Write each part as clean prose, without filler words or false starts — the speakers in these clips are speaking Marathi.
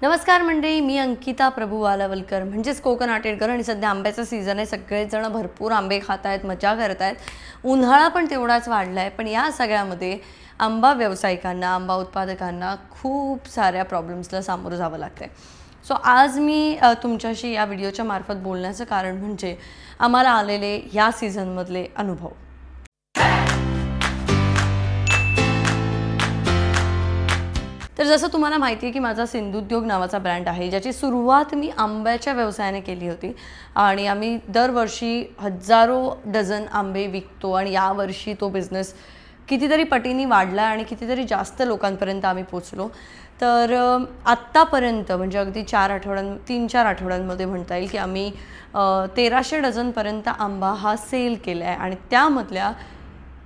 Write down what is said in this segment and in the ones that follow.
नमस्कार मंडळी, मी अंकिता प्रभू वालावलकर म्हणजेच कोकण आटेडकर आणि सध्या आंब्याचा सीझन आहे. सगळेजण भरपूर आंबे खात आहेत, मजा करत आहेत. उन्हाळा पण तेवढाच वाढला आहे. पण या सगळ्यामध्ये आंबा व्यावसायिकांना, आंबा उत्पादकांना खूप साऱ्या प्रॉब्लेम्सला सामोरं जावं लागतं आहे. सो आज मी तुमच्याशी या व्हिडिओच्या मार्फत बोलण्याचं कारण म्हणजे आम्हाला आलेले या सीझनमधले अनुभव. तर जसं तुम्हाला माहिती आहे की माझा सिंधुद्योग नावाचा ब्रँड आहे, ज्याची सुरुवात मी आंब्याच्या व्यवसायाने केली होती आणि आम्ही दरवर्षी हजारो डझन आंबे विकतो आणि यावर्षी तो बिझनेस कितीतरी पटीने वाढला आणि कितीतरी जास्त लोकांपर्यंत आम्ही पोचलो. तर आत्तापर्यंत म्हणजे अगदी 3-4 आठवड्यांमध्ये म्हणता येईल की आम्ही 1300 डझनपर्यंत आंबा हा सेल केला आहे आणि त्यामधल्या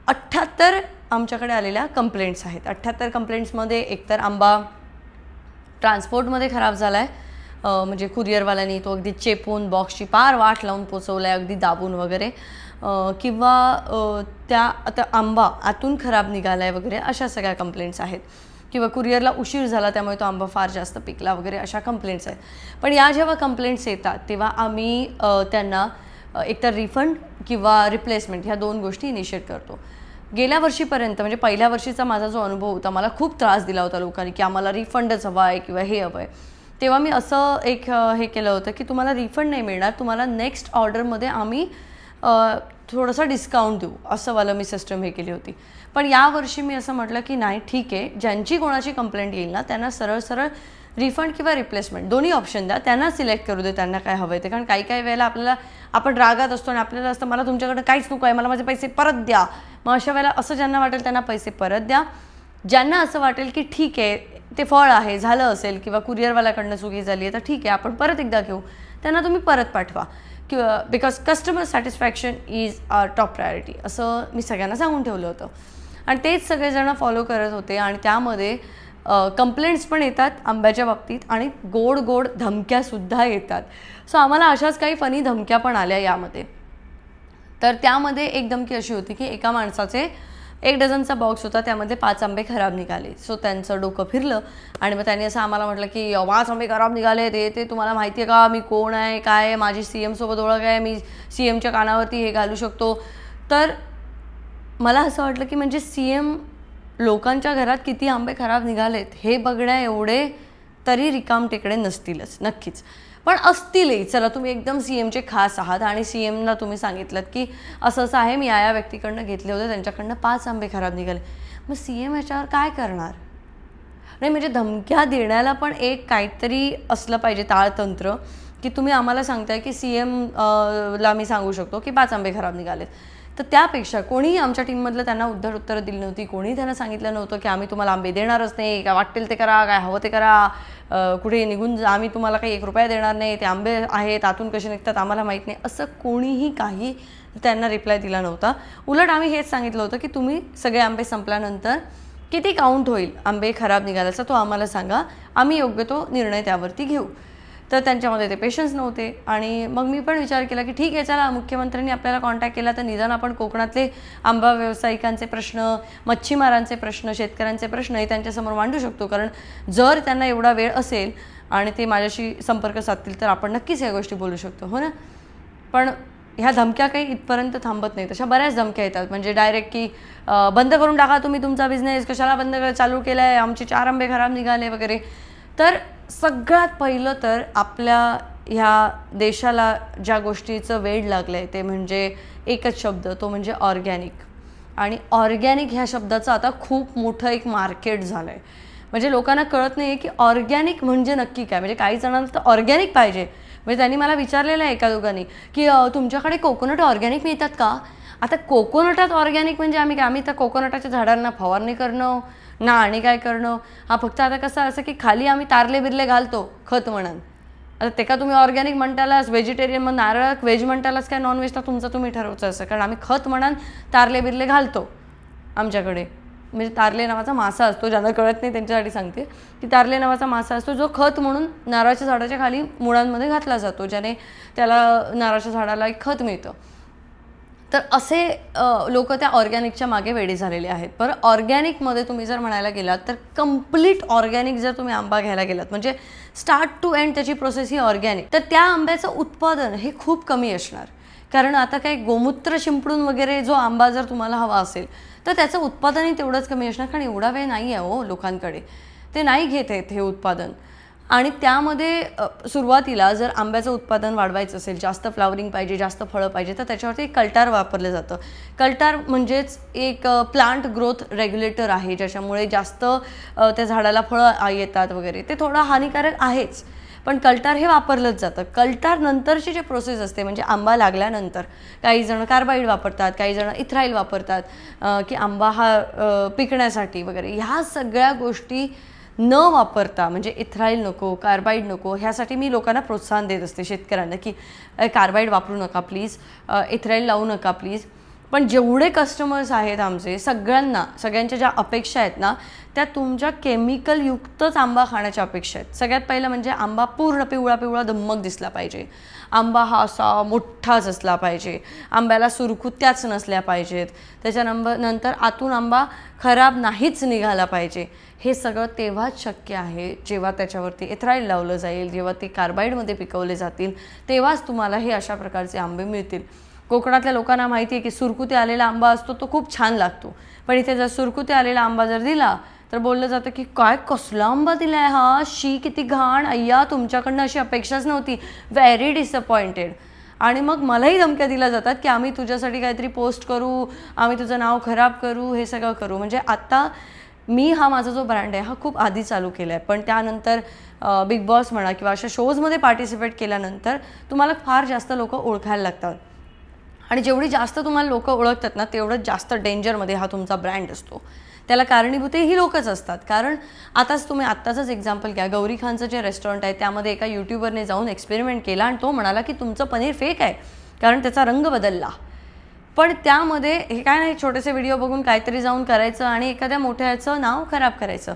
78 आमच्याकडे आलेल्या कंप्लेंट्स आहेत. 78 कंप्लेंट्समध्ये एकतर आंबा ट्रान्सपोर्टमध्ये खराब झाला आहे, म्हणजे कुरिअरवाल्यांनी तो अगदी चेपून बॉक्सची पार वाट लावून पोचवला आहे, अगदी दाबून वगैरे, किंवा त्या आता आंबा आतून खराब निघाला आहे वगैरे, अशा सगळ्या कंप्लेंट्स आहेत. किंवा कुरिअरला उशीर झाला त्यामुळे तो आंबा फार जास्त पिकला वगैरे, अशा कंप्लेंट्स आहेत. पण या जेव्हा कंप्लेंट्स येतात तेव्हा आम्ही त्यांना एकतर रिफंड किंवा रिप्लेसमेंट ह्या 2 गोष्टी इनिशिएट करतो. गेल्या वर्षीपर्यंत म्हणजे पहिल्या वर्षीचा माझा जो अनुभव होता, मला खूप त्रास दिला होता लोकांनी की आम्हाला रिफंडच हवा आहे किंवा हे हवं आहे. तेव्हा मी असं एक हे केलं होतं की तुम्हाला रिफंड नाही मिळणार, तुम्हाला नेक्स्ट ऑर्डरमध्ये आम्ही थोडंसं डिस्काउंट देऊ, असं वाला मी सिस्टम हे केली होती. पण यावर्षी मी असं म्हटलं की नाही, ठीक आहे, ज्यांची कोणाची कंप्लेंट येईल ना त्यांना सरळ सरळ रिफंड किंवा रिप्लेसमेंट दोन्ही ऑप्शन द्या, त्यांना सिलेक्ट करू दे त्यांना काय हवं आहे ते. कारण काही वेळेला आपण रागात असतो आणि आपल्याला असतं मला तुमच्याकडे काहीच नको आहे, मला माझे पैसे परत द्या. मग अशा वेळेला असं ज्यांना वाटेल त्यांना पैसे परत द्या. ज्यांना असं वाटेल की ठीक आहे, ते फळ आहे, झालं असेल किंवा कुरिअरवाल्याकडनं चुकी झाली आहे तर ठीक आहे, आपण परत एकदा घेऊ, त्यांना तुम्ही परत पाठवा. किंवा because customer satisfaction is our top priority, असं मी सगळ्यांना सांगून ठेवलं होतं. आणि तेच सगळेजण फॉलो करत होते आणि त्यामध्ये कंप्लेंट्स पण येतात आंब्याच्या बाबतीत आणि गोड गोड धमक्यासुद्धा येतात. सो आम्हाला अशाच काही फनी धमक्या पण आल्या यामध्ये. तर त्यामध्ये एक धमकी अशी होती की एका माणसाचे 1 डझनचा बॉक्स होता, त्यामध्ये 5 आंबे खराब निघाले. सो त्यांचं डोकं फिरलं आणि मग त्यांनी असं आम्हाला म्हटलं की 5 आंबे खराब निघाले, ते तुम्हाला माहिती आहे का, मी कोण आहे, काय आहे, माझी CM सोबत ओळख आहे, मी CMच्या कानावरती हे घालू शकतो. तर मला असं वाटलं की म्हणजे CM लोकांच्या घरात किती आंबे खराब निघालेत हे बघण्या एवढे तरी रिकाम टेकडे नसतीलच, नक्कीच. पण असतीलही. चला, तुम्ही एकदम CMचे खास आहात आणि CMला तुम्ही सांगितलं की असं असं आहे, मी या व्यक्तीकडनं घेतले होते, त्यांच्याकडनं 5 आंबे खराब निघाले. मग CM ह्याच्यावर काय करणार? नाही, म्हणजे धमक्या देण्याला पण एक काहीतरी असलं पाहिजे ताळतंत्र, की तुम्ही आम्हाला सांगताय की CMला मी सांगू शकतो की 5 आंबे खराब निघालेत. तर त्यापेक्षा कोणीही आमच्या टीममधलं त्यांना उत्तरं दिली नव्हती. कोणीही त्यांना सांगितलं नव्हतं की आम्ही तुम्हाला आंबे देणारच नाही, काय वाटेल ते करा, काय हवं ते करा, कुठे निघून जा, आम्ही तुम्हाला काही 1 रुपया देणार नाही, ते आंबे आहेत आतून कसे निघतात आम्हाला माहीत नाही, असं कोणीही काही त्यांना रिप्लाय दिला नव्हता. उलट आम्ही हेच सांगितलं होतं की तुम्ही सगळे आंबे संपल्यानंतर किती काउंट होईल आंबे खराब निघाल्याचा तो आम्हाला सांगा, आम्ही योग्य तो निर्णय त्यावरती घेऊ. तर त्यांच्यामध्ये ते पेशन्स नव्हते आणि मग मी पण विचार केला की ठीक आहे, चला, मुख्यमंत्र्यांनी आपल्याला कॉन्टॅक्ट केला तर निदान आपण कोकणातले आंबा व्यावसायिकांचे प्रश्न, मच्छीमारांचे प्रश्न, शेतकऱ्यांचे प्रश्न हे त्यांच्यासमोर मांडू शकतो. कारण जर त्यांना एवढा वेळ असेल आणि ते माझ्याशी संपर्क साधतील तर आपण नक्कीच या गोष्टी बोलू शकतो, हो ना. पण ह्या धमक्या काही इथपर्यंत थांबत नाहीत. अशा बऱ्याच धमक्या येतात, म्हणजे डायरेक्ट की बंद करून टाका तुम्ही तुमचा बिझनेस, कशाला बंद चालू केला आहे, आमचे 4 आंबे खराब निघाले वगैरे. तर सगळ्यात पहिलं तर आपल्या ह्या देशाला ज्या गोष्टीचं वेड लागलं आहे ते म्हणजे एकच शब्द, तो म्हणजे ऑर्गॅनिक. आणि ऑर्गॅनिक ह्या शब्दाचं आता खूप मोठं एक मार्केट झालं आहे. म्हणजे लोकांना कळत नाही की ऑर्गॅनिक म्हणजे नक्की काय. म्हणजे काही जणांना तर ऑर्गॅनिक पाहिजे. म्हणजे त्यांनी मला विचारलेलं आहे एका दोघांनी की तुमच्याकडे कोकोनट ऑर्गॅनिक मिळतात का. आता कोकोनटात ऑर्गॅनिक म्हणजे आम्ही तर कोकोनटाच्या झाडांना फवारणी करणं ना आणि काय करणं. हा फक्त आता कसं असं की खाली आम्ही तारले बिरले घालतो खत म्हणून. आता ते का तुम्ही ऑर्गॅनिक म्हणतालास, व्हेजिटेरियन मग नारळ व्हेज म्हणतालास काय नॉनव्हेज, तर तुमचं तुम्ही ठरवचं असं. कारण आम्ही खत म्हणून तारले बिरले घालतो आमच्याकडे. म्हणजे तारले नावाचा मासा असतो, ज्यांना कळत नाही त्यांच्यासाठी सांगते की तारले नावाचा मासा असतो जो खत म्हणून नारळाच्या झाडाच्या खाली मुळांमध्ये घातला जातो, ज्याने त्याला नारळाच्या झाडाला एक खत मिळतं. तर असे लोक त्या ऑर्गॅनिकच्या मागे वेडे झालेले आहेत. बरं, ऑर्गॅनिकमध्ये तुम्ही जर म्हणायला गेलात तर कम्प्लीट ऑर्गॅनिक जर तुम्ही आंबा घ्यायला गेलात, म्हणजे स्टार्ट टू एंड त्याची प्रोसेस ही ऑर्गॅनिक, तर त्या आंब्याचं उत्पादन हे खूप कमी असणार. कारण आता काही गोमूत्र शिंपडून वगैरे जो आंबा जर तुम्हाला हवा असेल तर त्याचं उत्पादनही तेवढंच कमी असणार, कारण एवढा वेळ नाही आहे हो लोकांकडे, ते नाही घेत आहेत हे उत्पादन. आणि त्यामध्ये सुरुवातीला जर आंब्याचं उत्पादन वाढवायचं असेल, जास्त फ्लावरिंग पाहिजे, जास्त फळं पाहिजे, तर त्याच्यावरती कल्टार वापरलं जातं. कल्टार म्हणजेच एक प्लांट ग्रोथ रेग्युलेटर आहे, ज्याच्यामुळे जास्त त्या झाडाला फळं येतात वगैरे. ते थोडं हानिकारक आहेच, पण कल्टार हे वापरलंच जातं. कल्टार नंतरची जी प्रोसेस असते, म्हणजे आंबा लागल्यानंतर काही जण कार्बाईड वापरतात, काही जण इथ्राईल वापरतात की आंबा हा पिकण्यासाठी वगैरे. ह्या सगळ्या गोष्टी न वापरता, म्हणजे इथ्राईल नको, कार्बाईड नको, ह्यासाठी मी लोकांना प्रोत्साहन देत असते, शेतकऱ्यांना, की कार्बाईड वापरू नका प्लीज, इथ्राईल लावू नका प्लीज. पण जेवढे कस्टमर्स आहेत आमचे, सगळ्यांच्या ज्या अपेक्षा आहेत ना, त्या तुमच्या केमिकलयुक्तच आंबा खाण्याच्या अपेक्षा आहेत. सगळ्यात पहिलं म्हणजे आंबा पूर्ण पिवळा पिवळा धम्मक दिसला पाहिजे, आंबा हा असा मोठाच असला पाहिजे, आंब्याला सुरकुत्याच नसल्या पाहिजेत, त्याच्यानंतर आतून आंबा खराब नाहीच निघाला पाहिजे. हे सगळं तेव्हाच शक्य आहे जेव्हा त्याच्यावरती इथ्राईल लावलं जाईल, जेव्हा ते कार्बाईडमध्ये पिकवले जातील, तेव्हाच तुम्हाला हे अशा प्रकारचे आंबे मिळतील. कोकणातल्या लोकांना माहिती आहे की सुरकुते आलेला आंबा असतो तो खूप छान लागतो, पण इथे जर सुरकुते आलेला आंबा जर दिला तर बोललं जातं की काय कसला आंबा दिलाय हा, शी किती घाण, अय्या तुमच्याकडनं अशी अपेक्षाच नव्हती, व्हेरी डिसअपॉइंटेड. आणि मग मलाही धमक्या दिल्या जातात की आम्ही तुझ्यासाठी काहीतरी पोस्ट करू, आम्ही तुझं नाव खराब करू, हे सगळं करू. म्हणजे आता मी हा माझा जो ब्रँड आहे हा खूप आधी चालू केला आहे, पण त्यानंतर बिग बॉस म्हणा किंवा अशा शोजमध्ये पार्टिसिपेट केल्यानंतर तुम्हाला फार जास्त लोक ओळखायला लागतात. आणि जेवढी जास्त तुम्हाला लोक ओळखतात ना, तेवढंच जास्त डेंजरमध्ये हा तुमचा ब्रँड असतो. त्याला कारणीभूत ही लोकच असतात. कारण तुम्ही आत्ताचंच एक्झाम्पल घ्या, गौरी खानचं जे रेस्टॉरंट आहे त्यामध्ये एका यूट्यूबरने जाऊन एक्सपेरिमेंट केला आणि तो म्हणाला की तुमचं पनीर फेक आहे, कारण त्याचा रंग बदलला. पण त्यामध्ये हे काय नाही, छोटेसे व्हिडिओ बघून काहीतरी जाऊन करायचं आणि एखाद्या मोठ्याचं नाव खराब करायचं.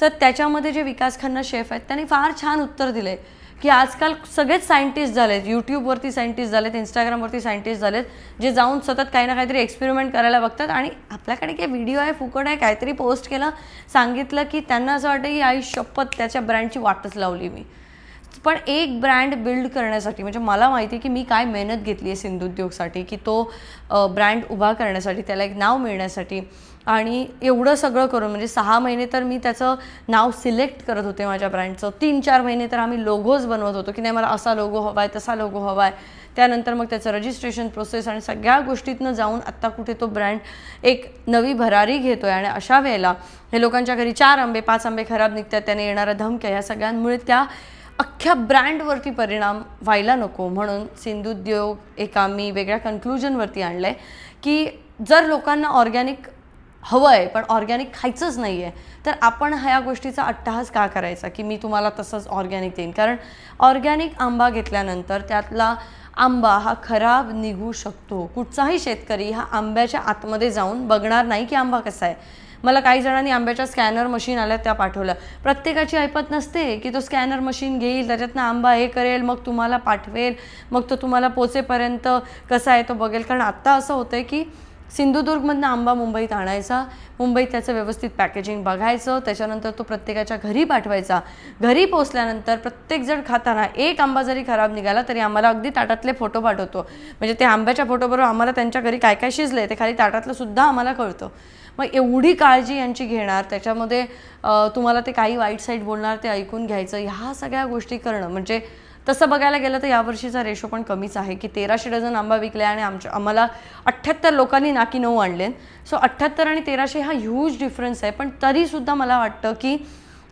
तर त्याच्यामध्ये जे विकास खन्ना शेफ आहेत त्यांनी फार छान उत्तर दिले की आजकाल सगळेच सायंटिस्ट झालेत, यूट्यूबवरती सायंटिस्ट झालेत, इंस्टाग्रामवरती सायंटिस्ट झालेत, जे जाऊन सतत काही ना काहीतरी एक्सपेरिमेंट करायला बघतात. आणि आपल्याकडे काही व्हिडिओ आहे, फुकट आहे, काहीतरी पोस्ट केलं, सांगितलं की त्यांना असं वाटतं की आई शपथ त्याच्या ब्रँडची वाटच लावली मी. पण एक ब्रँड बिल्ड करण्यासाठी, म्हणजे मला माहिती आहे की मी काय मेहनत घेतली आहे सिंधुद्योगसाठी, की तो ब्रँड उभा करण्यासाठी, त्याला एक नाव मिळण्यासाठी. आणि एवढं सगळं करून, म्हणजे 6 महिने तर मी त्याचं नाव सिलेक्ट करत होते माझ्या ब्रँडचं, 3-4 महिने तर आम्ही लोगोज बनवत होतो की नाही मला असा लोगो हवा आहे, तसा लोगो हवा आहे. त्यानंतर मग त्याचं रजिस्ट्रेशन प्रोसेस आणि सगळ्या गोष्टीतनं जाऊन आत्ता कुठे तो ब्रँड एक नवी भरारी घेतो आहे. आणि अशा वेळेला हे लोकांच्या घरी 4 आंबे 5 आंबे खराब निघतात, त्याने येणाऱ्या धमक्या, ह्या सगळ्यांमुळे त्या अख्ख्या ब्रँडवरती परिणाम व्हायला नको म्हणून सिंधुद्योग एक आम्ही वेगळ्या कन्क्लुजनवरती आणलं आहे की जर लोकांना ऑर्गॅनिक हवं आहे पण ऑर्गॅनिक खायचंच नाही आहे, तर आपण ह्या गोष्टीचा अट्टहास का करायचा की मी तुम्हाला तसंच ऑर्गॅनिक देईन. कारण ऑर्गॅनिक आंबा घेतल्यानंतर त्यातला आंबा हा खराब निघू शकतो. कुठचाही शेतकरी हा आंब्याच्या आतमध्ये जाऊन बघणार नाही की आंबा कसा आहे. मला काही जणांनी आंब्याच्या स्कॅनर मशीन आल्या त्या पाठवल्या. प्रत्येकाची ऐपत नसते की तो स्कॅनर मशीन घेईल, त्याच्यातनं आंबा हे करेल, मग तुम्हाला पाठवेल, मग तो तुम्हाला पोचेपर्यंत कसा आहे तो बघेल. कारण आत्ता असं होतं आहे की सिंधुदुर्गमधनं आंबा मुंबईत आणायचा, मुंबईत त्याचं व्यवस्थित पॅकेजिंग बघायचं, त्याच्यानंतर तो प्रत्येकाच्या घरी पाठवायचा. घरी पोचल्यानंतर प्रत्येकजण खाताना एक आंबा जरी खराब निघाला तरी आम्हाला अगदी ताटातले फोटो पाठवतो. म्हणजे ते आंब्याच्या फोटोबरोबर आम्हाला त्यांच्या घरी काय काय शिजले ते खाली ताटातलं सुद्धा आम्हाला कळतं. मग एवढी काळजी यांची घेणार, त्याच्यामध्ये तुम्हाला ते काही वाईट साईड बोलणार ते ऐकून घ्यायचं, ह्या सगळ्या गोष्टी करणं. म्हणजे तसं बघायला गेलं तर यावर्षीचा रेशो पण कमीच आहे की 1300 डझन आंबा विकले आणि आम्हाला 78 लोकांनी नाकी 9 आणले. सो 78 आणि 1300 हा ह्यूज डिफरन्स आहे. पण तरीसुद्धा मला वाटतं की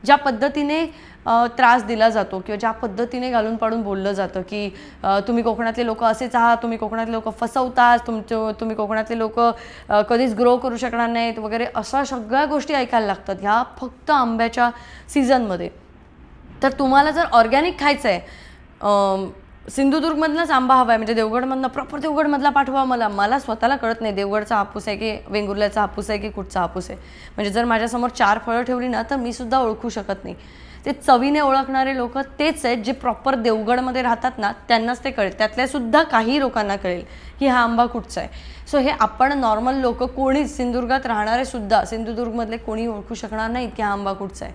ज्या पद्धतीने त्रास दिला जातो किंवा ज्या पद्धतीने घालून पाडून बोललं जातं की तुम्ही कोकणातले लोक असेच आहात, तुम्ही कोकणातले लोक फसवतात, तुम्ही कोकणातले लोक कधीच ग्रो करू शकणार नाहीत वगैरे, अशा सगळ्या गोष्टी ऐकायला लागतात ह्या फक्त आंब्याच्या सीझनमध्ये. तर तुम्हाला जर ऑर्गॅनिक खायचं आहे, सिंधुदुर्गमधनंच आंबा हवा आहे, म्हणजे देवगडमधनं प्रॉपर देवगडमधला पाठवा. मला स्वतःला कळत नाही देवगडचा हापूस आहे की वेंगुर्ल्याचा हापूस आहे की कुठचा हापूस आहे. म्हणजे जर माझ्यासमोर 4 फळं ठेवली ना तर मी सुद्धा ओळखू शकत नाही. ते चवीने ओळखणारे लोक तेच आहेत जे प्रॉपर देवगडमध्ये राहतात ना, त्यांनाच ते कळेल. त्यातल्यासुद्धा काही लोकांना कळेल की हा आंबा कुठचा आहे. सो हे आपण नॉर्मल लोक कोणीच, सिंधुदुर्गात राहणारे सुद्धा सिंधुदुर्गमधले कोणी ओळखू शकणार नाहीत की हा आंबा कुठचा आहे.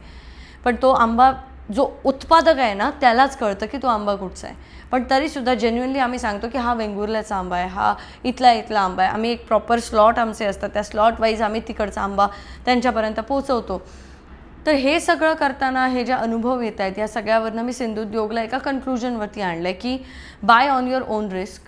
पण तो आंबा जो उत्पादक आहे ना त्यालाच कळतं की तो आंबा कुठचा आहे. पण तरीसुद्धा जेन्युइनली आम्ही सांगतो की हा वेंगुर्ल्याचा आंबा आहे, हा इथला आंबा आहे. आम्ही एक प्रॉपर स्लॉट आमचे असतात, त्या स्लॉट वाईज आम्ही तिकडचा आंबा त्यांच्यापर्यंत पोहोचवतो. तर हे सगळं करताना हे जे अनुभव येत आहेत या सगळ्यावरनं मी सिंधुद्योगला एका कन्क्लुजनवरती आणलं आहे की buy on your own risk,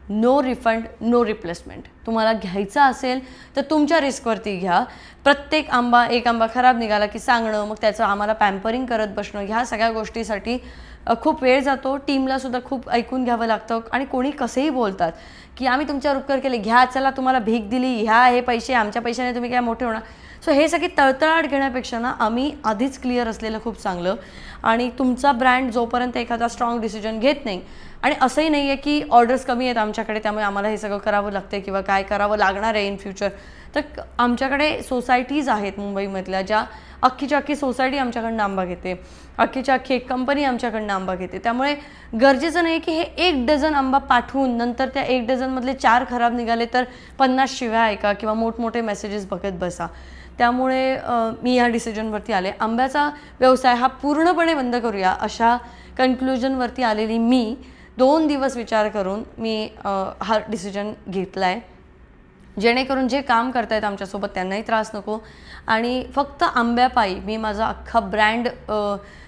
no refund, no replacement. तुम्हाला घ्यायचा असेल तर तुमच्या रिस्कवरती घ्या. प्रत्येक एक आंबा खराब निघाला की सांगणं, मग त्याचं आम्हाला पॅम्परिंग करत बसणं, ह्या सगळ्या गोष्टीसाठी खूप वेळ जातो. टीमलासुद्धा खूप ऐकून घ्यावं लागतं. आणि कोणी कसेही बोलतात की आम्ही तुमच्यावर उपकार केले, घ्या, चला तुम्हाला भीक दिली, ह्या हे पैसे, आमच्या पैशाने तुम्ही काय मोठे होणार. सो हे सगळी तळतळाट घेण्यापेक्षा ना आम्ही आधीच क्लिअर असलेलं खूप चांगलं. आणि तुमचा ब्रँड जोपर्यंत एखादा स्ट्रॉंग डिसिजन घेत नाही, आणि असंही नाही आहे की ऑर्डर्स कमी आहेत आमच्याकडे त्यामुळे आम्हाला हे सगळं करावं लागतं किंवा काय करावं लागणार आहे इन फ्युचर. तर आमच्याकडे सोसायटीज आहेत मुंबईमधल्या, ज्या अख्खीच्या अख्खी सोसायटी आमच्याकडनं आंबा घेते, अख्खीच्या अख्खी एक कंपनी आमच्याकडनं आंबा घेते. त्यामुळे गरजेचं नाही की हे 1 डझन आंबा पाठवून नंतर त्या 1 डझनमधले 4 खराब निघाले तर 50 शिव्या ऐका किंवा मोठमोठे मेसेजेस बघत बसा. त्यामुळे मी या डिसिजनवरती आले. आंब्याचा व्यवसाय हा पूर्णपणे बंद करूया अशा कन्क्लुजनवरती आलेली मी 2 दिवस विचार करून मी हा डिसिजन घेतला आहे, जेणेकरून जे काम करतायत आमच्यासोबत त्यांनाही त्रास नको. आणि फक्त आंब्यापायी मी माझा अख्खा ब्रँड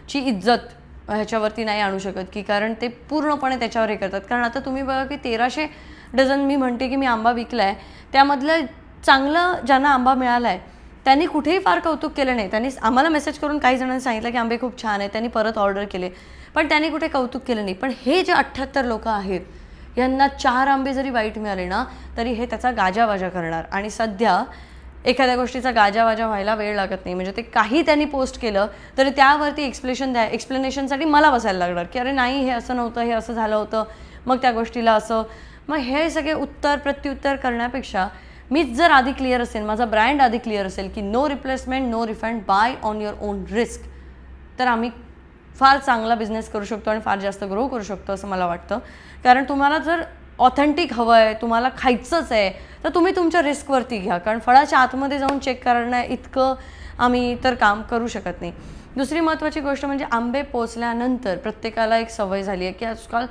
ची इज्जत ह्याच्यावरती नाही आणू शकत की, कारण ते पूर्णपणे त्याच्यावर हे करतात. कारण आता तुम्ही बघा की 1300 डझन मी म्हणते की मी आंबा विकला आहे, त्यामधलं चांगलं ज्यांना आंबा मिळाला आहे त्यांनी कुठेही फार कौतुक केलं नाही. त्यांनी आम्हाला मेसेज करून काही जणांनी सांगितलं की आंबे खूप छान आहेत, त्यांनी परत ऑर्डर केले, पण त्यांनी कुठे कौतुक केलं नाही. पण हे जे 78 लोक आहेत यांना 4 आंबे जरी वाईट मिळाले ना तरी हे त्याचा गाजावाजा करणार. आणि सध्या एखाद्या गोष्टीचा गाजावाजा व्हायला वेळ लागत नाही. म्हणजे ते काही त्यांनी पोस्ट केलं तरी त्यावरती एक्सप्लेनेशनसाठी मला बसायला लागणार की अरे नाही, हे असं नव्हतं, हे असं झालं होतं, मग त्या गोष्टीला असं. मग हे सगळे उत्तर प्रत्युत्तर करण्यापेक्षा मीच जर आधी क्लिअर असेल, माझा ब्रँड आधी क्लिअर असेल की no replacement, no refund, buy on your own risk, तर आम्ही फार चांगला बिझनेस करू शकतो आणि फार जास्त ग्रो करू शकतो असं मला वाटतं. कारण तुम्हाला जर ऑथेंटिक हवं आहे, तुम्हाला खायचंच आहे, तर तुम्ही तुमच्या रिस्कवरती घ्या. कारण फळाच्या आतमध्ये जाऊन चेक करण्या इतकं आम्ही तर काम करू शकत नाही. दुसरी महत्त्वाची गोष्ट म्हणजे आंबे पोचल्यानंतर प्रत्येकाला एक सवय झाली आहे की आजकाल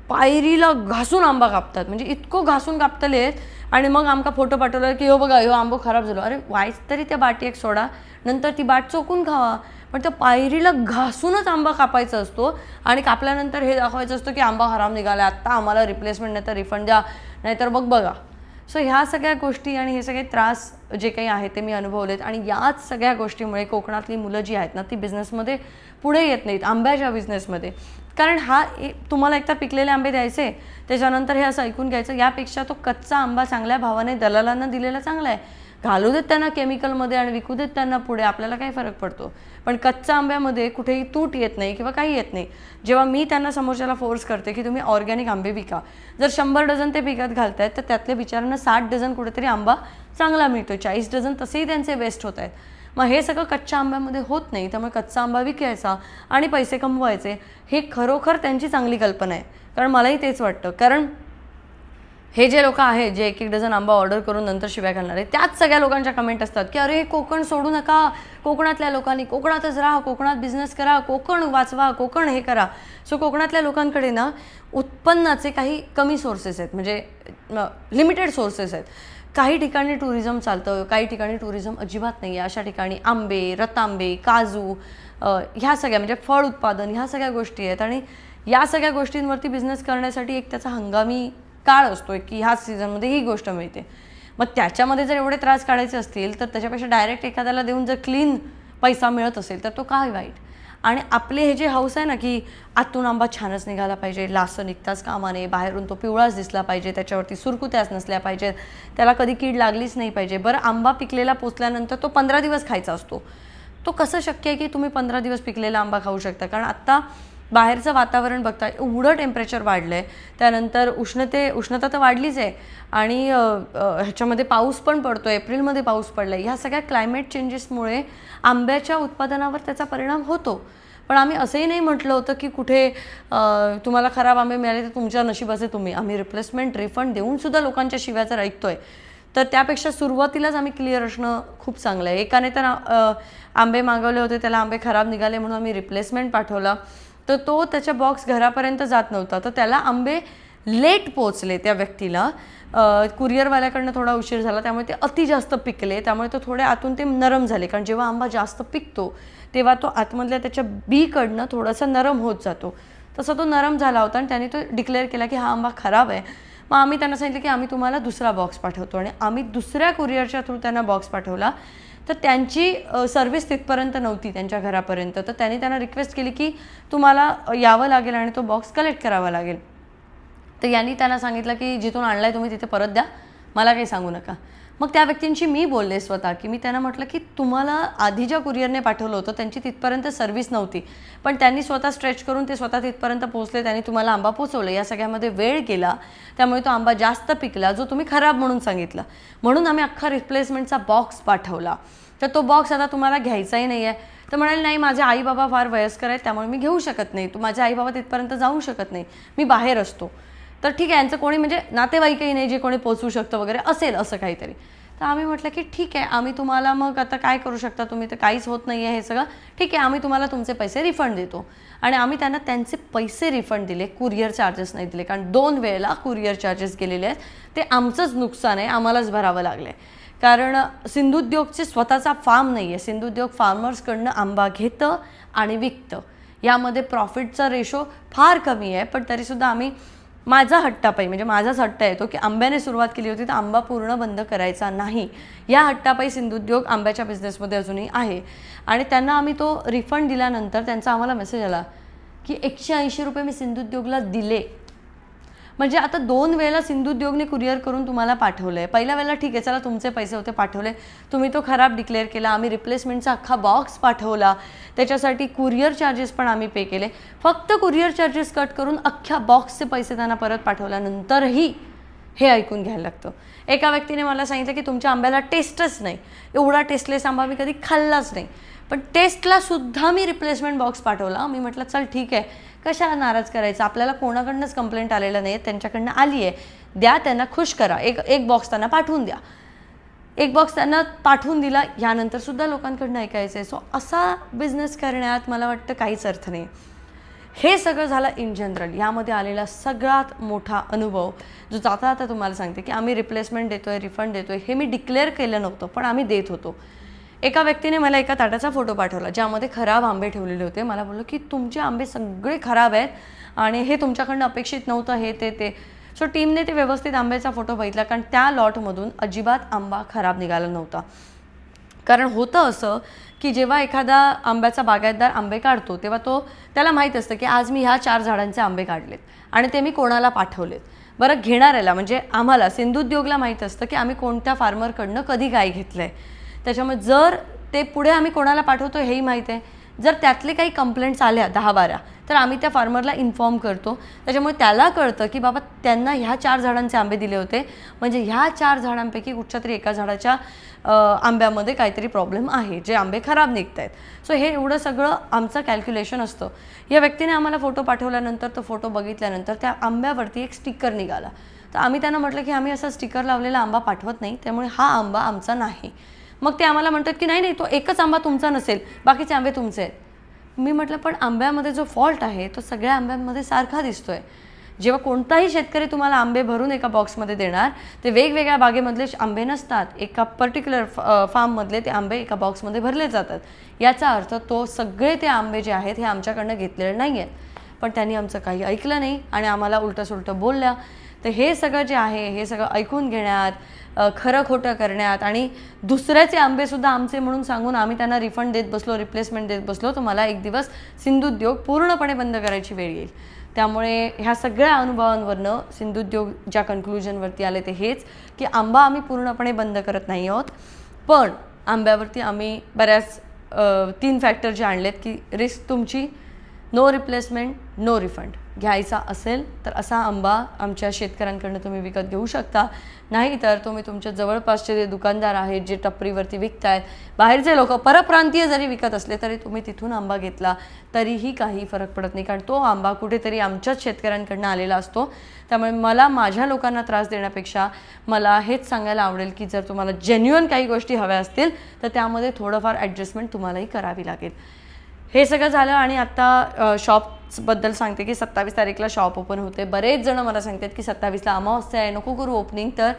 पायरीला घासून आंबा कापतात. म्हणजे इतकं घासून कापतलेत आणि मग आमका फोटो पाठवला की हो बघा, हो आंबो खराब झालो. अरे वाईच तरी त्या बाटी एक सोडा, नंतर ती बाट चोकून खावा. पण त्या पायरीला घासूनच आंबा कापायचा असतो आणि कापल्यानंतर हे दाखवायचं असतं की आंबा खराब निघाला, आत्ता आम्हाला रिप्लेसमेंट नाही तर रिफंड द्या, नाहीतर मग बघा. सो ह्या सगळ्या गोष्टी आणि हे सगळे त्रास जे काही आहे ते मी अनुभवलेत. आणि याच सगळ्या गोष्टीमुळे कोकणातली मुलं जी आहेत ना ती बिझनेसमध्ये पुढे येत नाहीत, आंब्याच्या बिझनेसमध्ये. कारण तुम्हाला एकतर पिकलेले आंबे द्यायचे, त्याच्यानंतर हे असं ऐकून घ्यायचं यापेक्षा तो कच्चा आंबा चांगल्या भावाने दलालांना दिलेला चांगला आहे. घालू देत त्यांना केमिकलमध्ये आणि विकू देत त्यांना पुढे, आपल्याला काय फरक पडतो. पण कच्चा आंब्यामध्ये कुठेही तूट येत नाही किंवा काही येत नाही. जेव्हा मी त्यांना समोरच्याला फोर्स करते की तुम्ही ऑर्गॅनिक आंबे विका, जर 100 डझन ते पिकत घालतायत तर त्यातले बिचारांना 60 डझन कुठेतरी आंबा चांगला मिळतो, 40 डझन तसेही त्यांचे वेस्ट होत आहेत. मग हे सगळं कच्च्या आंब्यामध्ये होत नाही. त्यामुळे कच्चा आंबा विकायचा आणि पैसे कमवायचे, हे खरोखर त्यांची चांगली कल्पना आहे. कारण मलाही तेच वाटतं. कारण हे जे लोक आहेत जे 1-1 डझन आंबा ऑर्डर करून नंतर शिव्या घालणार आहे, त्याच सगळ्या लोकांच्या कमेंट असतात की अरे कोकण सोडू नका, कोकणातल्या लोकांनी कोकणातच राहा, कोकणात बिझनेस करा, कोकण वाचवा, कोकण हे करा. सो कोकणातल्या लोकांकडे ना उत्पन्नाचे काही कमी सोर्सेस आहेत, म्हणजे लिमिटेड सोर्सेस आहेत. काही ठिकाणी टुरिझम चालतं, काही ठिकाणी टुरिझम अजिबात नाही आहे. अशा ठिकाणी आंबे, रतांबे, काजू, ह्या सगळ्या म्हणजे फळ उत्पादन, ह्या सगळ्या गोष्टी आहेत. आणि या सगळ्या गोष्टींवरती बिझनेस करण्यासाठी एक त्याचा हंगामी काळ असतो की ह्याच सीझनमध्ये ही गोष्ट मिळते. मग त्याच्यामध्ये जर एवढे त्रास काढायचे असतील तर त्याच्यापेक्षा डायरेक्ट एखाद्याला देऊन जर क्लीन पैसा मिळत असेल तर तो काय वाईट. आणि आपले हे जे हाऊस आहे ना की आतून आंबा छानच निघाला पाहिजे, लास्ट निघताच कामा नये, बाहेरून तो पिवळाच दिसला पाहिजे, त्याच्यावरती सुरकुत्याच नसल्या पाहिजेत, त्याला कधी कीड लागलीच नाही पाहिजे. बरं, आंबा पिकलेला पोचल्यानंतर तो 15 दिवस खायचा असतो. तो कसं शक्य आहे की तुम्ही 15 दिवस पिकलेला आंबा खाऊ शकता. कारण आत्ता बाहेरचं वातावरण बघता एवढं टेम्परेचर वाढलं आहे, त्यानंतर उष्णता तर वाढलीच आहे आणि ह्याच्यामध्ये पाऊस पण पडतो, एप्रिलमध्ये पाऊस पडला आहे. ह्या सगळ्या क्लायमेट चेंजेसमुळे आंब्याच्या उत्पादनावर त्याचा परिणाम होतो. पण आम्ही असंही नाही म्हटलं होतं की कुठे तुम्हाला खराब आंबे मिळाले तर तुमच्या नशिबाचे तुम्ही. आम्ही रिप्लेसमेंट रिफंड देऊनसुद्धा लोकांच्या शिव्या जर ऐकतोय तर त्यापेक्षा सुरुवातीलाच आम्ही क्लिअर असणं खूप चांगलं आहे. एकाने तर आंबे मागवले होते, त्याला आंबे खराब निघाले म्हणून आम्ही रिप्लेसमेंट पाठवला, तर तो त्याच्या बॉक्स घरापर्यंत जात नव्हता, तर त्याला आंबे लेट पोचले त्या व्यक्तीला. कुरिअरवाल्याकडनं थोडा उशीर झाला, त्यामुळे ते अति जास्त पिकले, त्यामुळे तो थोडे आतून ते नरम झाले. कारण जेव्हा आंबा जास्त पिकतो तेव्हा तो आतमधल्या त्याच्या बीकडनं थोडासा नरम होत जातो, तसा तो नरम झाला होता आणि त्याने तो डिक्लेअर केला की हा आंबा खराब आहे. मग आम्ही त्यांना सांगितलं की आम्ही तुम्हाला दुसरा बॉक्स पाठवतो, आणि आम्ही दुसऱ्या कुरिअरच्या थ्रू त्यांना बॉक्स पाठवला. तर त्यांची सर्व्हिस तिथपर्यंत नव्हती त्यांच्या घरापर्यंत, तर त्यांना रिक्वेस्ट केली की तुम्हाला यावं लागेल आणि तो बॉक्स कलेक्ट करावा लागेल. तर यांनी त्यांना सांगितलं की जिथून आणलाय तुम्ही तिथे परत द्या, मला काही सांगू नका. मग त्या व्यक्तींशी मी बोलले स्वतः, की मी त्यांना म्हटलं की तुम्हाला आधी ज्या कुरिअरने पाठवलं होतं त्यांची तिथपर्यंत सर्व्हिस नव्हती, पण त्यांनी स्वतः स्ट्रेच करून ते स्वतः तिथपर्यंत पोहोचले, त्यांनी तुम्हाला आंबा पोचवलं. या सगळ्यामध्ये वेळ गेला, त्यामुळे तो आंबा जास्त पिकला जो तुम्ही खराब म्हणून सांगितलं, म्हणून आम्ही अख्खा रिप्लेसमेंटचा बॉक्स पाठवला. तर तो बॉक्स आता तुम्हाला घ्यायचाही नाही आहे. तर म्हणाले नाही, माझे आई बाबा फार वयस्कर आहेत त्यामुळे मी घेऊ शकत नाही, माझे आई बाबा तिथपर्यंत जाऊ शकत नाही, मी बाहेर असतो. तर ठीक आहे, यांचं कोणी म्हणजे नातेवाईकही नाही जे कोणी पोचवू शकतं वगैरे असेल असं काहीतरी. तर आम्ही म्हटलं की ठीक आहे, आम्ही तुम्हाला मग आता काय करू शकता तुम्ही, तर काहीच होत नाही आहे हे सगळं, ठीक आहे आम्ही तुम्हाला तुमचे पैसे रिफंड देतो. आणि आम्ही त्यांना त्यांचे पैसे रिफंड दिले, कुरिअर चार्जेस नाही दिले, कारण 2 वेळेला कुरिअर चार्जेस गेलेले आहेत, ते आमचंच नुकसान आहे, आम्हालाच भरावं लागलं आहे. कारण सिंधुद्योगचे स्वतःचा फार्म नाही आहे, सिंधुद्योग फार्मर्सकडनं आंबा घेतं आणि विकतं, यामध्ये प्रॉफिटचा रेशो फार कमी आहे. पण तरीसुद्धा आम्ही, माझा हट्टापायी म्हणजे माझाच हट्ट आहे तो की आंब्याने सुरुवात केली होती तर आंबा पूर्ण बंद करायचा नाही, या हट्टापायी सिंधुद्योग आंब्याच्या बिझनेसमध्ये अजूनही आहे. आणि त्यांना आम्ही तो रिफंड दिल्यानंतर त्यांचा आम्हाला मेसेज आला की 180 रुपये मी सिंधुद्योगला दिले. म्हणजे आता 2 वेळेला सिंधुद्योगने कुरिअर करून तुम्हाला पाठवलं आहे. पहिल्या वेळेला ठीक आहे, चला तुमचे पैसे होते पाठवले, तुम्ही तो खराब डिक्लेअर केला, आम्ही रिप्लेसमेंटचा अख्खा बॉक्स पाठवला, त्याच्यासाठी कुरिअर चार्जेस पण आम्ही पे केले. फक्त कुरिअर चार्जेस कट करून अख्ख्या बॉक्सचे पैसे त्यांना परत पाठवल्यानंतरही हे ऐकून घ्यायला लागतं. एका व्यक्तीने मला सांगितलं की तुमच्या आंब्याला टेस्टच नाही, एवढा टेस्टलेस आंबा मी कधी खाल्लाच नाही, पण टेस्टला सुद्धा मी रिप्लेसमेंट बॉक्स पाठवला. मी म्हटलं चल ठीक आहे, कशाला नाराज करायचं, आपल्याला कोणाकडनंच कंप्लेंट आलेलं नाही, त्यांच्याकडनं आली आहे, द्या त्यांना खुश करा, एक बॉक्स त्यांना पाठवून द्या. एक बॉक्स त्यांना पाठवून दिला, यानंतर सुद्धा लोकांकडनं ऐकायचं आहे. सो असा बिझनेस करण्यात मला वाटतं काहीच अर्थ नाही. हे सगळं झालं इन जनरल. यामध्ये आलेला सगळ्यात मोठा अनुभव जो जाता आता तुम्हाला सांगते की आम्ही रिप्लेसमेंट देतोय, रिफंड देतोय, हे मी डिक्लेअर केलं नव्हतं पण आम्ही देत होतो. एका व्यक्तीने मला एका ताटाचा फोटो पाठवला ज्यामध्ये खराब आंबे ठेवलेले होते. मला बोललो की तुमचे आंबे सगळे खराब आहेत आणि हे तुमच्याकडनं अपेक्षित नव्हतं, हे ते. सो टीमने ते व्यवस्थित आंब्याचा फोटो बघितला, कारण त्या लॉटमधून अजिबात आंबा खराब निघाला नव्हता. कारण होतं असं की जेव्हा एखादा आंब्याचा बागायतदार आंबे काढतो तेव्हा त्याला माहीत असतं की आज मी ह्या 4 झाडांचे आंबे काढलेत आणि ते मी कोणाला पाठवलेत. बरं, घेणाऱ्याला म्हणजे आम्हाला सिंधुद्योगला माहीत असतं की आम्ही कोणत्या फार्मरकडनं कधी काय घेतलं आहे. त्याच्यामुळे जर ते पुढे आम्ही कोणाला पाठवतो हेही माहीत आहे. जर त्यातले काही कंप्लेंट्स आल्या 10-12 तर आम्ही त्या फार्मरला इन्फॉर्म करतो. त्याच्यामुळे त्याला कळतं की बाबा त्यांना ह्या 4 झाडांचे आंबे दिले होते, म्हणजे ह्या 4 झाडांपैकी कुठच्या तरी एका झाडाच्या आंब्यामध्ये काहीतरी प्रॉब्लेम आहे, जे आंबे खराब निघत आहेत. सो हे एवढं सगळं आमचं कॅल्क्युलेशन असतं. या व्यक्तीने आम्हाला फोटो पाठवल्यानंतर तो फोटो बघितल्यानंतर त्या आंब्यावरती एक स्टिकर निघाला. तर आम्ही त्यांना म्हटलं की आम्ही असा स्टिकर लावलेला आंबा पाठवत नाही, त्यामुळे हा आंबा आमचा नाही. मग ते आम्हाला म्हणतात की नाही तो एकच आंबा तुमचा नसेल, बाकीचे आंबे तुमचे आहेत. मी म्हटलं पण आंब्यामध्ये जो फॉल्ट आहे तो सगळ्या आंब्यांमध्ये सारखा दिसतोय. जेव्हा कोणताही शेतकरी तुम्हाला आंबे भरून एका बॉक्समध्ये देणार ते वेगवेगळ्या बागेमधले आंबे नसतात, एका पर्टिक्युलर फार्ममधले ते आंबे एका बॉक्समध्ये भरले जातात. याचा अर्थ तो सगळे ते आंबे जे आहेत हे आमच्याकडनं घेतलेले नाही आहेत. पण त्यांनी आमचं काही ऐकलं नाही आणि आम्हाला उलटंसुलटं बोलल्या. तर हे सगळं जे आहे हे सगळं ऐकून घेण्यात, खरं खोटं करण्यात आणि दुसऱ्याचे आंबेसुद्धा आमचे म्हणून सांगून आम्ही त्यांना रिफंड देत बसलो, रिप्लेसमेंट देत बसलो, तर मला एक दिवस सिंधुद्योग पूर्णपणे बंद करायची वेळ येईल. त्यामुळे ह्या सगळ्या अनुभवांवरनं सिंधुद्योग ज्या कन्क्लुजनवरती आले ते हेच की आंबा आम्ही पूर्णपणे बंद करत नाही आहोत, पण आंब्यावरती आम्ही बऱ्याच 3 फॅक्टर जे आणलेत की रिस्क तुमची, नो रिप्लेसमेंट, नो रिफंड. घ्यायचा असेल तर असा आंबा आमच्या शेतकऱ्यांकडून तुम्ही विकत घेऊ शकता. नाहीतर तुम्ही तुमच्या जवळपासचे जे दुकानदार आहेत, जे टपरीवरती विकत आहेत, बाहेरचे लोक परप्रांतीय जरी विकत असले तरी तुम्ही तिथून आंबा घेतला तरीही काही फरक पडत नाही, कारण तो आंबा कुठेतरी आमच्याच शेतकऱ्यांकडून आलेला असतो. त्यामुळे मला माझ्या लोकांना त्रास देण्यापेक्षा मला हेच सांगायला आवडेल की जर तुम्हाला जेन्युइन काही गोष्टी हव्या असतील तर त्यामध्ये थोडंफार ॲडजस्टमेंट तुम्हालाही करावी लागेल. हे सगळं झालं आणि आता शॉप्सबद्दल सांगते की 27 तारीखला शॉप ओपन होते. बरेच जण मला सांगतात की 27ला अमावस्या आहे, नको करू ओपनिंग. तर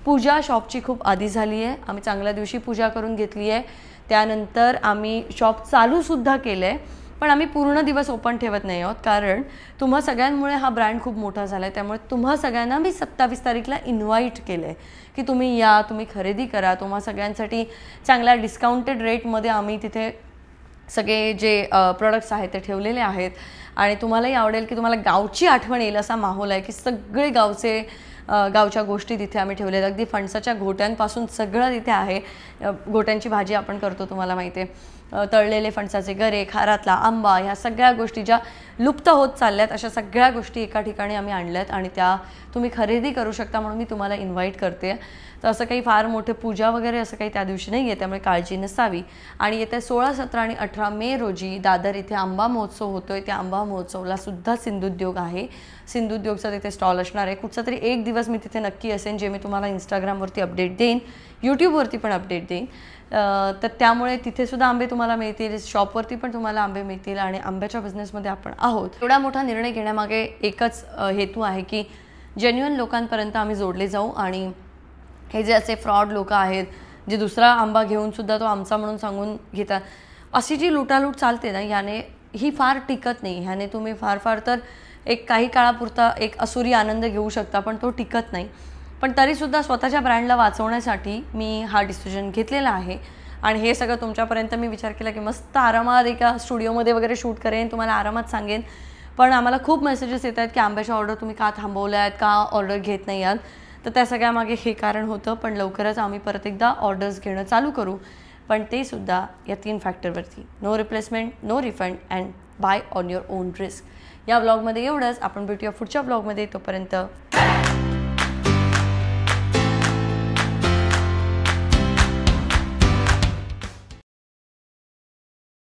पूजा शॉपची खूप आधी झाली आहे. आम्ही चांगल्या दिवशी पूजा करून घेतली आहे. त्यानंतर आम्ही शॉप चालूसुद्धा केलं आहे, पण आम्ही पूर्ण दिवस ओपन ठेवत नाही आहोत, कारण तुम्हा सगळ्यांमुळे हा ब्रँड खूप मोठा झाला आहे. त्यामुळे तुम्हा सगळ्यांना मी 27 तारीखला इन्व्हाइट केलं आहे की तुम्ही या, तुम्ही खरेदी करा. तुम्हा सगळ्यांसाठी चांगल्या डिस्काउंटेड रेटमध्ये आम्ही तिथे सगळे जे प्रोडक्ट्स आहेत ते ठेवलेले आहेत. आणि तुम्हालाही आवडेल की तुम्हाला गावची आठवण येईल असा माहोल आहे की सगळे गावच्या गोष्टी तिथे आम्ही ठेवलेल्या. अगदी फणसाच्या घोट्यांपासून सगळं तिथे आहे. घोट्यांची भाजी आपण करतो, तुम्हाला माहिती आहे. तळलेले फणसाचे गरे, खारातला आंबा, ह्या सगळ्या गोष्टी ज्या लुप्त होत चालल्यात अशा सगळ्या गोष्टी एका ठिकाणी आम्ही आणल्यात आणि त्या तुम्ही खरेदी करू शकता, म्हणून मी तुम्हाला इन्व्हाइट करते. तर असं काही फार मोठे पूजा वगैरे असं काही त्या दिवशी नाही आहे, त्यामुळे काळजी नसावी. आणि येत्या 16, 17 आणि 18 मे रोजी दादर इथे आंबा महोत्सव होतो आहे. त्या आंबा महोत्सवला सुद्धा सिंधुद्योग आहे. सिंधुद्योगचा तिथे स्टॉल असणार आहे. कुठचा तरी एक दिवस मी तिथे नक्की असेन, जे मी तुम्हाला इंस्टाग्रामवरती अपडेट देईन, यूट्यूबवरती पण अपडेट देईन. तर त्यामुळे तिथे सुद्धा आंबे तुम्हाला मिळतील, शॉपवरती पण तुम्हाला आंबे मिळतील आणि आंब्याच्या बिझनेसमध्ये आपण आहोत. एवढा मोठा निर्णय घेण्यामागे एकच हेतू आहे की जेन्युइन लोकांपर्यंत आम्ही जोडले जाऊ. आणि हे जे असे फ्रॉड लोक आहेत जे दुसरा आंबा घेऊनसुद्धा तो आमचा म्हणून सांगून घेतात, अशी जी लुटालूट चालते ना, ह्याने ही फार टिकत नाही. ह्याने तुम्ही फार तर एक काही काळापुरता एक असुरी आनंद घेऊ शकता, पण तो टिकत नाही. पण तरीसुद्धा स्वतःच्या ब्रँडला वाचवण्यासाठी मी हा डिसिजन घेतलेला आहे. आणि हे सगळं तुमच्यापर्यंत मी विचार केला की मस्त आरामात एका स्टुडिओमध्ये वगैरे शूट करेन, तुम्हाला आरामात सांगेन. पण आम्हाला खूप मेसेजेस येत आहेत की आंब्याच्या ऑर्डर तुम्ही का थांबवल्या आहेत, का ऑर्डर घेत नाही आहात. तर त्या सगळ्यामागे हे कारण होतं. पण लवकरच आम्ही परत एकदा ऑर्डर्स घेणं चालू करू, पण ते सुद्धा या 3 फॅक्टरवरती: no replacement, no refund and buy on your own risk. या व्लॉगमध्ये एवढंच. आपण भेटूया पुढच्या व्लॉगमध्ये. तोपर्यंत